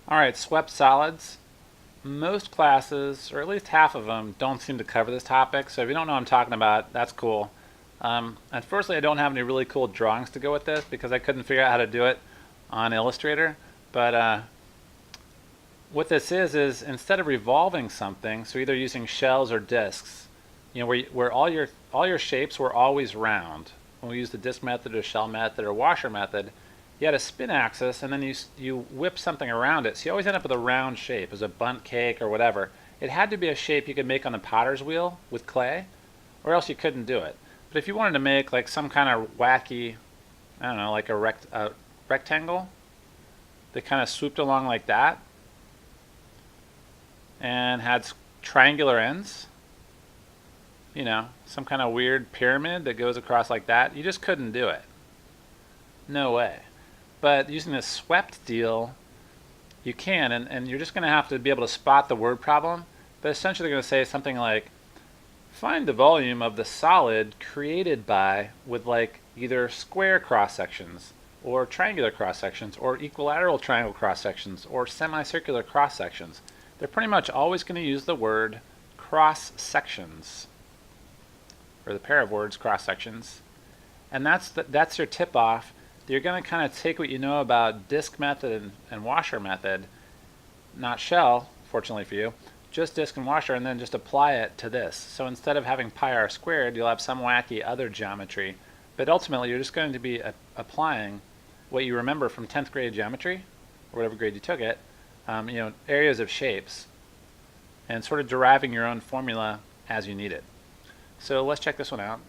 All right, swept solids. Most classes, or at least half of them, don't seem to cover this topic. So if you don't know what I'm talking about, that's cool. Unfortunately, I don't have any really cool drawings to go with this because I couldn't figure out how to do it on Illustrator. But what this is instead of revolving something, so either using shells or discs, where all your shapes were always round. When we used the disc method or shell method or washer method, you had a spin axis and then you whip something around it. So you always end up with a round shape, as a bundt cake or whatever. It had to be a shape you could make on the potter's wheel with clay, or else you couldn't do it. But if you wanted to make like some kind of wacky, I don't know, like a rectangle that kind of swooped along like that and had triangular ends, some kind of weird pyramid that goes across like that, you just couldn't do it. No way. But using this swept deal, you can, and you're just going to have to be able to spot the word problem. But essentially, they're going to say something like, find the volume of the solid created by, with like either square cross sections, or triangular cross sections, or equilateral triangle cross sections, or semicircular cross sections. They're pretty much always going to use the word cross sections, or the pair of words cross sections. And that's your tip off. You're going to kind of take what you know about disc method and washer method, not shell, fortunately for you, just disc and washer, and then just apply it to this. So instead of having pi r squared, you'll have some wacky other geometry. But ultimately, you're just going to be applying what you remember from 10th grade geometry, or whatever grade you took it, areas of shapes, and sort of deriving your own formula as you need it. So let's check this one out.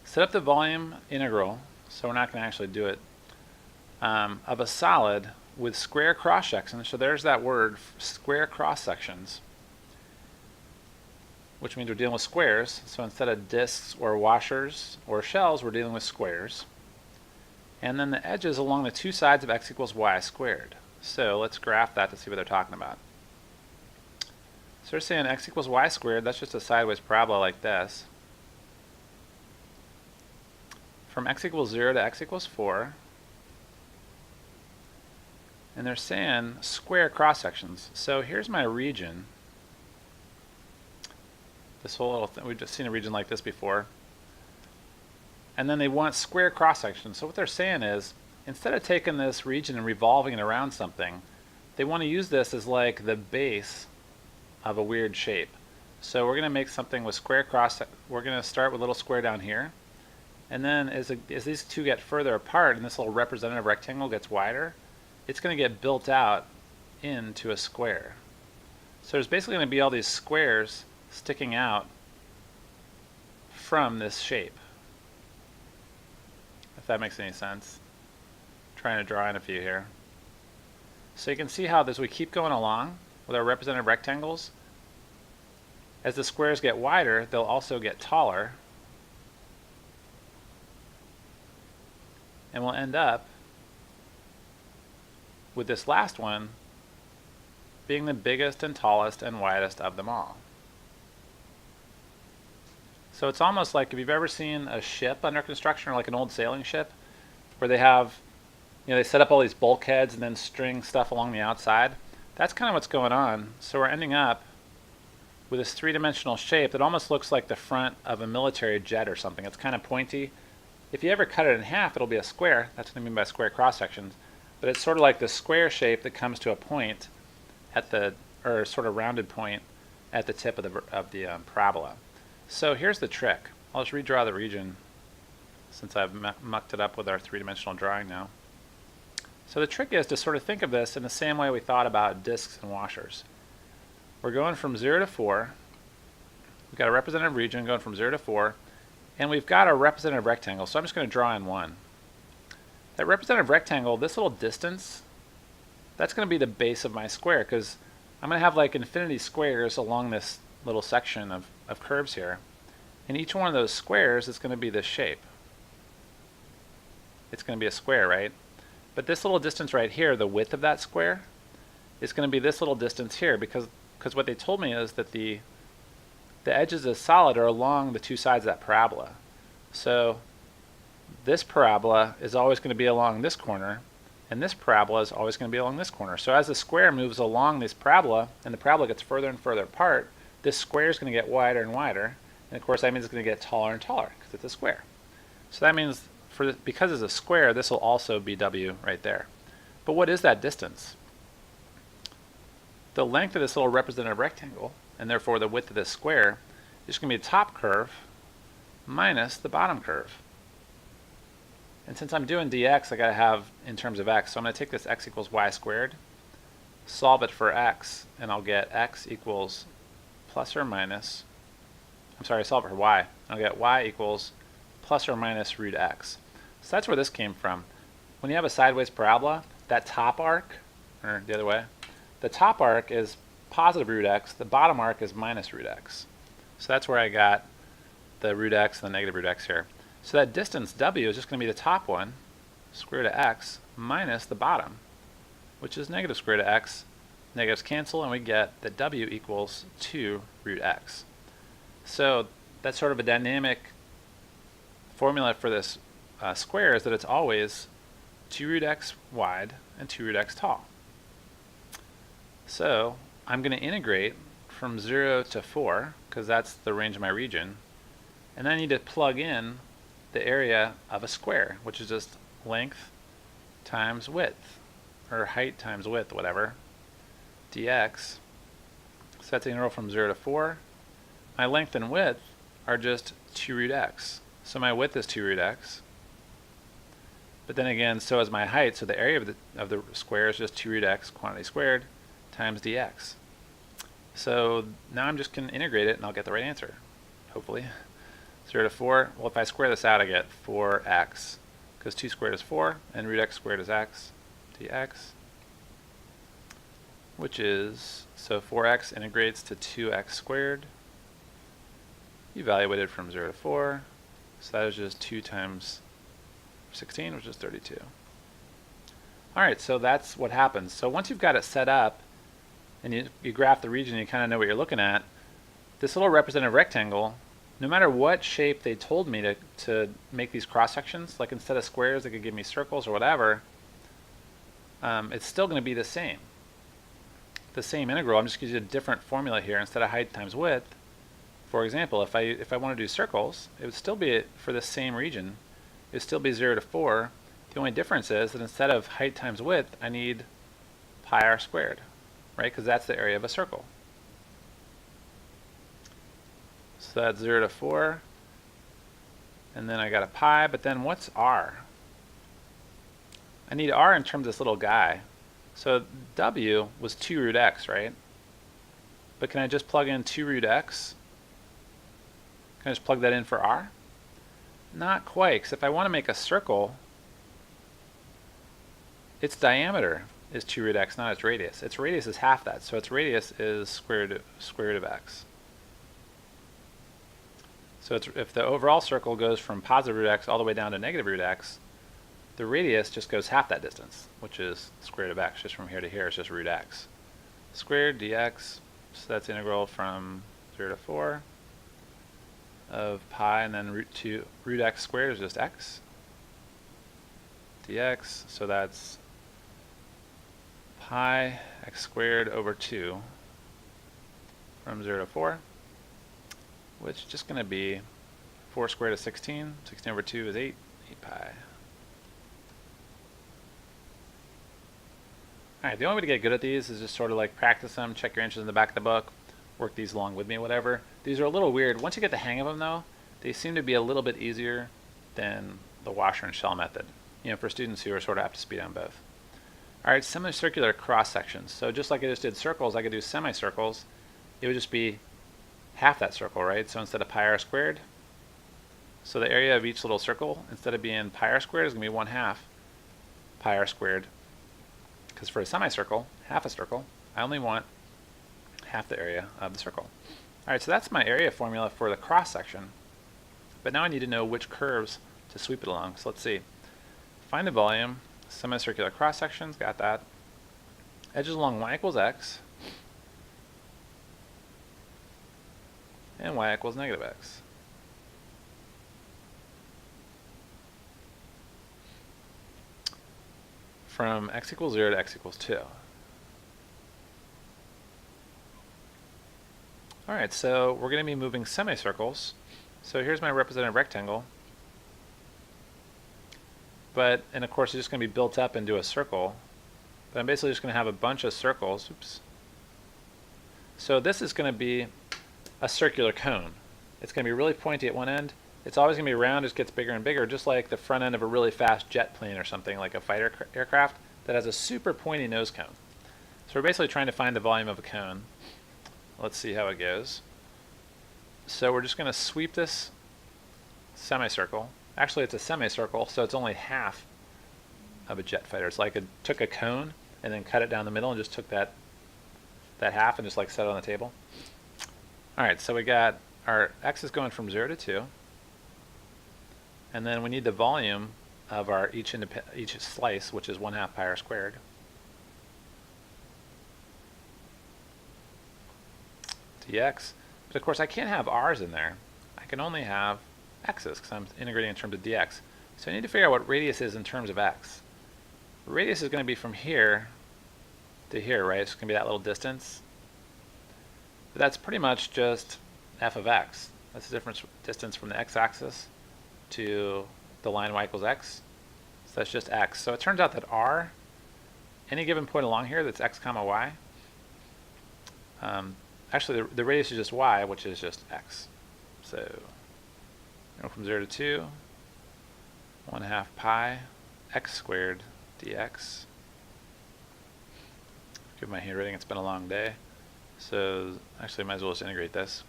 Set up the volume integral, so we're not going to actually do it, of a solid with square cross sections. So there's that word, square cross sections, which means we're dealing with squares. So instead of discs or washers or shells, we're dealing with squares. And then the edges along the two sides of x equals y squared. So let's graph that to see what they're talking about. So they're saying x equals y squared, that's just a sideways parabola like this. From x equals 0 to x equals 4. And they're saying square cross sections. So here's my region. This whole little thing, we've just seen a region like this before. And then they want square cross sections. So what they're saying is, instead of taking this region and revolving it around something, they want to use this as like the base of a weird shape. So we're going to make something with square cross. We're going to start with a little square down here. And then as these two get further apart and this little representative rectangle gets wider, it's going to get built out into a square. So there's basically going to be all these squares sticking out from this shape. If that makes any sense. I'm trying to draw in a few here. So you can see how as we keep going along with our representative rectangles, as the squares get wider, they'll also get taller. And we'll end up with this last one being the biggest and tallest and widest of them all. So it's almost like if you've ever seen a ship under construction, or like an old sailing ship, where they have, they set up all these bulkheads and then string stuff along the outside. That's kind of what's going on. So we're ending up with this three-dimensional shape that almost looks like the front of a military jet or something. It's kind of pointy. If you ever cut it in half, it'll be a square. That's what I mean by square cross sections. But it's sort of like the square shape that comes to a point at the, or sort of rounded point at the tip of the parabola. So here's the trick. I'll just redraw the region since I've mucked it up with our three-dimensional drawing now. So the trick is to sort of think of this in the same way we thought about discs and washers. We're going from 0 to 4. We've got a representative region going from 0 to 4. And we've got a representative rectangle, so I'm just going to draw in one. That representative rectangle, this little distance, that's going to be the base of my square, because I'm going to have like infinity squares along this little section of curves here. And each one of those squares is going to be this shape. It's going to be a square, right? But this little distance right here, the width of that square, is going to be this little distance here, because what they told me is that the edges of the solid are along the two sides of that parabola. So this parabola is always going to be along this corner, and this parabola is always going to be along this corner. So as the square moves along this parabola, and the parabola gets further and further apart, this square is going to get wider and wider, and of course that means it's going to get taller and taller because it's a square. So that means because it's a square, this will also be w right there. But what is that distance? The length of this little representative rectangle, and therefore the width of this square, is going to be the top curve minus the bottom curve. And since I'm doing dx, I got to have in terms of x. So I'm going to take this x equals y squared, solve it for x, and I'll get x equals plus or minus, solve it for y. I'll get y equals plus or minus root x. So that's where this came from. When you have a sideways parabola, that top arc, or the other way, the top arc is positive root x, the bottom arc is minus root x. So that's where I got the root x and the negative root x here. So that distance w is just going to be the top one, square root of x, minus the bottom, which is negative square root of x. Negatives cancel, and we get that w equals 2 root x. So that's sort of a dynamic formula for this square, is that it's always 2 root x wide and 2 root x tall. So I'm going to integrate from 0 to 4, because that's the range of my region, and then I need to plug in the area of a square, which is just length times width, or height times width, whatever, dx. So that's the integral from 0 to 4. My length and width are just 2 root x. So my width is 2 root x. But then again, so is my height, so the area of the square is just 2 root x quantity squared times dx. So now I'm just going to integrate it and I'll get the right answer, hopefully. 0 to 4, well, if I square this out I get 4x, because 2 squared is 4 and root x squared is x, dx, which is, so 4x integrates to 2x squared, evaluated from 0 to 4, so that is just 2 times 16, which is 32. Alright, so that's what happens. So once you've got it set up, and you graph the region, you kind of know what you're looking at, this little representative rectangle, no matter what shape they told me to make these cross sections, like instead of squares they could give me circles or whatever, it's still going to be the same integral. I'm just going to use a different formula here. Instead of height times width, for example, if I want to do circles, it would still be, for the same region, it would still be 0 to 4. The only difference is that instead of height times width, I need pi r squared, right? Because that's the area of a circle. So that's 0 to 4, and then I got a pi, but then what's r? I need r in terms of this little guy. So w was 2 root x, right? But can I just plug in 2 root x? Can I just plug that in for r? Not quite, because if I want to make a circle, its diameter is 2 root x, not its radius. Its radius is half that, so its radius is square root of x. So if the overall circle goes from positive root x all the way down to negative root x, the radius just goes half that distance, which is square root of x. Just from here to here is just root x. Squared dx, so that's integral from 0 to 4 of pi, and then root x squared is just x dx, so that's pi x squared over 2 from 0 to 4, which is just going to be 4 squared is 16. 16 over 2 is 8 pi. Alright, the only way to get good at these is just sort of like practice them, check your answers in the back of the book, work these along with me, whatever. These are a little weird. Once you get the hang of them though, they seem to be a little bit easier than the washer and shell method, for students who are sort of up to speed on both. Alright, semicircular cross sections. So just like I just did circles, I could do semicircles. It would just be half that circle, right? So instead of pi r squared, so the area of each little circle, instead of being pi r squared, is going to be 1/2 pi r squared. Because for a semicircle, half a circle, I only want half the area of the circle. Alright, so that's my area formula for the cross section. But now I need to know which curves to sweep it along. So let's see. Find the volume, semicircular cross sections, got that. Edges along y equals x, and y equals negative x. from x equals 0 to x equals 2. Alright, so we're going to be moving semicircles. So here's my representative rectangle. And of course it's just going to be built up into a circle. But I'm basically just going to have a bunch of circles. Oops. So this is going to be a circular cone. It's going to be really pointy at one end. It's always going to be round as it gets bigger and bigger, just like the front end of a really fast jet plane or something, like a fighter aircraft that has a super pointy nose cone. So we're basically trying to find the volume of a cone. Let's see how it goes. So we're just going to sweep this semicircle. Actually, it's a semicircle, so it's only half of a jet fighter. It's like it took a cone and then cut it down the middle and just took that half and just like set it on the table. Alright, so we got our x is going from 0 to 2. And then we need the volume of our each slice, which is 1/2 pi r squared. Dx. But of course I can't have r's in there. I can only have x's because I'm integrating in terms of dx. So I need to figure out what radius is in terms of x. Radius is going to be from here to here, right? It's going to be that little distance. But that's pretty much just f of x. That's the distance from the x-axis to the line y equals x. So that's just x. So it turns out that r, any given point along here that's x comma y, actually the radius is just y, which is just x. So go from 0 to 2, 1/2 pi x squared dx. Give my handwriting, it's been a long day. So actually I might as well just integrate this.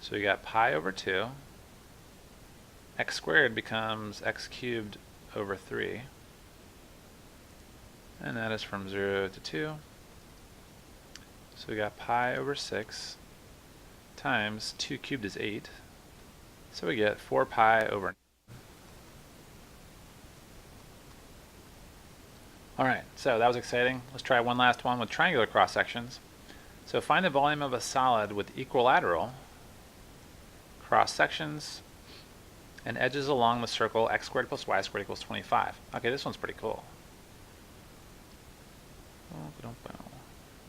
So we got pi over 2. X squared becomes x cubed over 3. And that is from 0 to 2. So we got pi over 6 times 2 cubed is 8. So we get 4 pi over 9. Alright, so that was exciting. Let's try one last one with triangular cross sections. So find the volume of a solid with equilateral cross sections and edges along the circle x squared plus y squared equals 25. Okay, this one's pretty cool.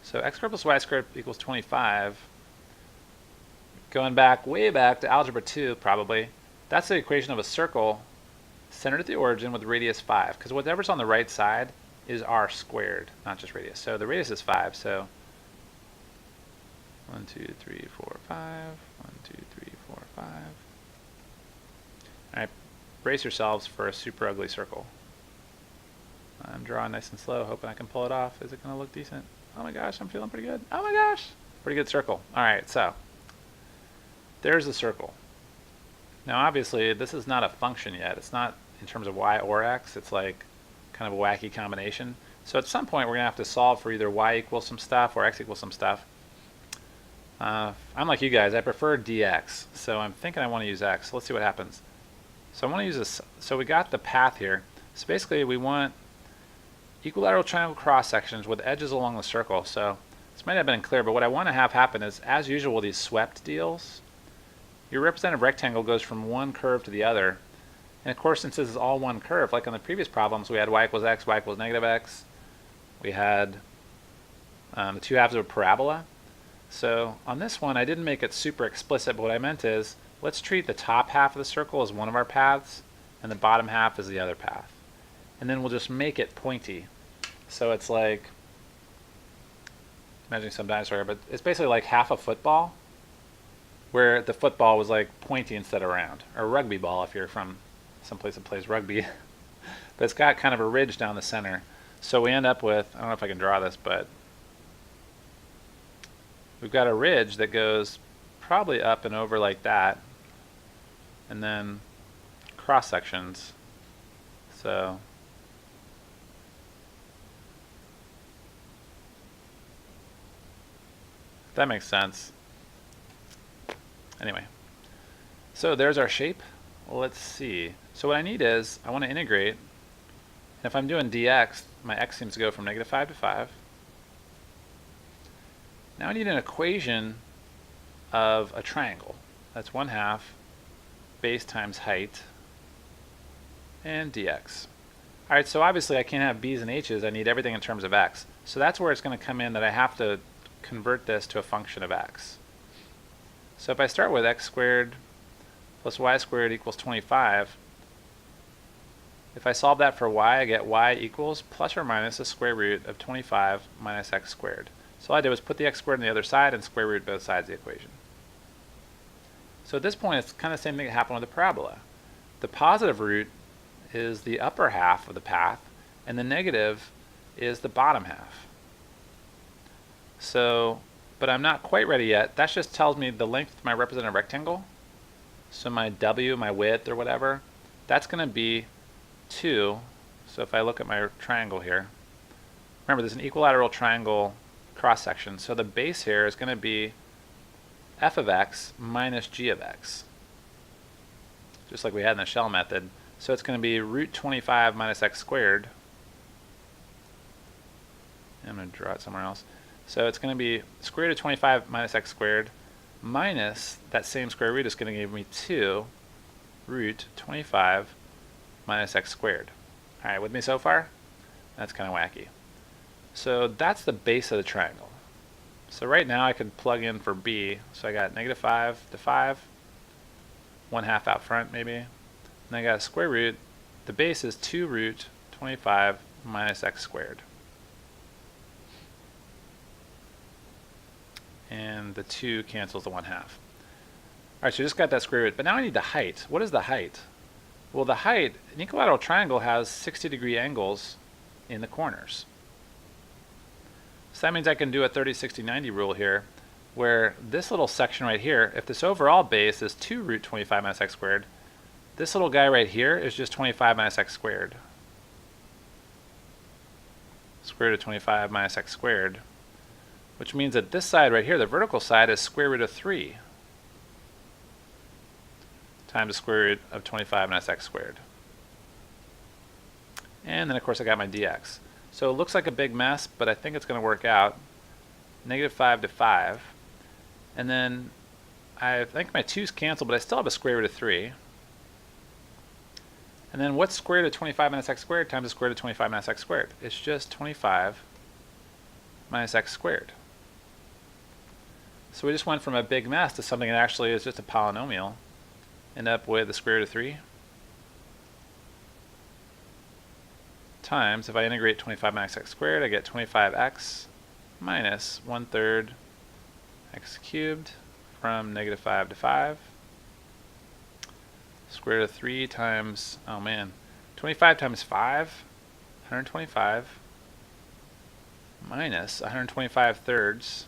So x squared plus y squared equals 25. Going back, way back to algebra 2 probably, that's the equation of a circle centered at the origin with radius 5. Because whatever's on the right side is r squared, not just radius. So the radius is 5, so 1, 2, 3, 4, 5. 1, 2, 3, 4, 5. Alright, brace yourselves for a super ugly circle. I'm drawing nice and slow, hoping I can pull it off. Is it going to look decent? Oh my gosh, I'm feeling pretty good. Oh my gosh! Pretty good circle. Alright, so there's the circle. Now obviously this is not a function yet. It's not in terms of y or x. It's like kind of a wacky combination. So at some point we're going to have to solve for either y equals some stuff or x equals some stuff. I'm like you guys, I prefer dx, so I'm thinking I want to use x. Let's see what happens. So I want to use this. So we got the path here. So basically we want equilateral triangle cross sections with edges along the circle. So this might have been clear, but what I want to have happen is, as usual with these swept deals, your representative rectangle goes from one curve to the other. And of course, since this is all one curve, like on the previous problems, we had y equals x, y equals negative x. We had the two halves of a parabola. So on this one, I didn't make it super explicit, but what I meant is, let's treat the top half of the circle as one of our paths, and the bottom half as the other path. And then we'll just make it pointy. So it's like, imagining some dinosaur here, but it's basically like half a football, where the football was like pointy instead of round. Or a rugby ball if you're from someplace that plays rugby. But it's got kind of a ridge down the center. So we end up with, I don't know if I can draw this, but we've got a ridge that goes probably up and over like that, and then cross sections. So that makes sense. Anyway, so there's our shape. Let's see. So what I need is, I want to integrate, and if I'm doing dx, my x seems to go from -5 to 5. Now I need an equation of a triangle. That's 1/2 base times height and dx. All right, so obviously I can't have b's and h's. I need everything in terms of x. So that's where it's going to come in that I have to convert this to a function of x. So if I start with x squared plus y squared equals 25, if I solve that for y, I get y equals plus or minus the square root of 25 minus x squared. So all I did was put the x squared on the other side and square root both sides of the equation. So at this point, it's kind of the same thing that happened with the parabola. The positive root is the upper half of the path, and the negative is the bottom half. So, but I'm not quite ready yet. That just tells me the length of my representative rectangle. So my w, my width or whatever, that's going to be 2. So if I look at my triangle here, remember there's an equilateral triangle cross section. So the base here is going to be f of x minus g of x, just like we had in the shell method. So it's going to be root 25 minus x squared. I'm going to draw it somewhere else. So it's going to be square root of 25 minus x squared minus that same square root is going to give me 2 root 25 minus x squared. All right, with me so far? That's kind of wacky. So that's the base of the triangle. So right now I could plug in for b. So I got negative 5 to 5, 1/2 out front maybe. And I got a square root. The base is 2 root 25 minus x squared. And the 2 cancels the 1/2. All right, so you just got that square root. But now I need the height. What is the height? Well, the height, an equilateral triangle has 60-degree angles in the corners. So that means I can do a 30, 60, 90 rule here, where this little section right here, if this overall base is 2 root 25 minus x squared, this little guy right here is just 25 minus x squared. Square root of 25 minus x squared, which means that this side right here, the vertical side, is square root of 3 times the square root of 25 minus x squared. And then of course I got my dx. So it looks like a big mess, but I think it's going to work out. Negative 5 to 5. And then I think my 2's cancel, but I still have a square root of 3. And then what's square root of 25 minus x squared times the square root of 25 minus x squared? It's just 25 minus x squared. So we just went from a big mess to something that actually is just a polynomial. End up with the square root of 3 times, if I integrate 25 minus x squared, I get 25x minus 1/3 x cubed from negative 5 to 5. Square root of 3 times, oh man, 25 times 5, 125, minus 125 thirds,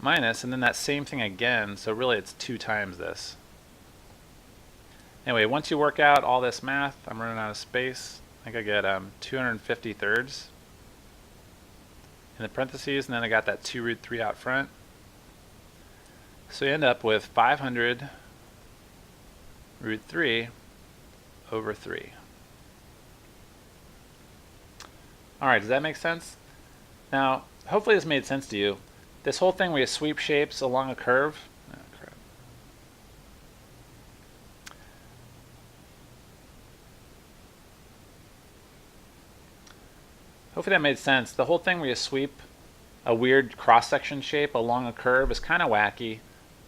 minus, and then that same thing again, so really it's 2 times this. Anyway, once you work out all this math, I'm running out of space. I think I get 250 thirds in the parentheses, and then I got that 2 root 3 out front. So you end up with 500 root 3 over 3. Alright, does that make sense? Now, hopefully this made sense to you. This whole thing where you sweep shapes along a curve, hopefully that made sense. The whole thing where you sweep a weird cross-section shape along a curve is kind of wacky,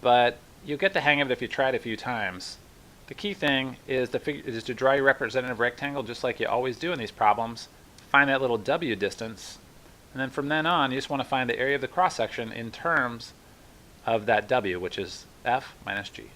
but you'll get the hang of it if you try it a few times. The key thing is to draw your representative rectangle just like you always do in these problems. Find that little w distance, and then from then on you just want to find the area of the cross-section in terms of that w, which is f minus g.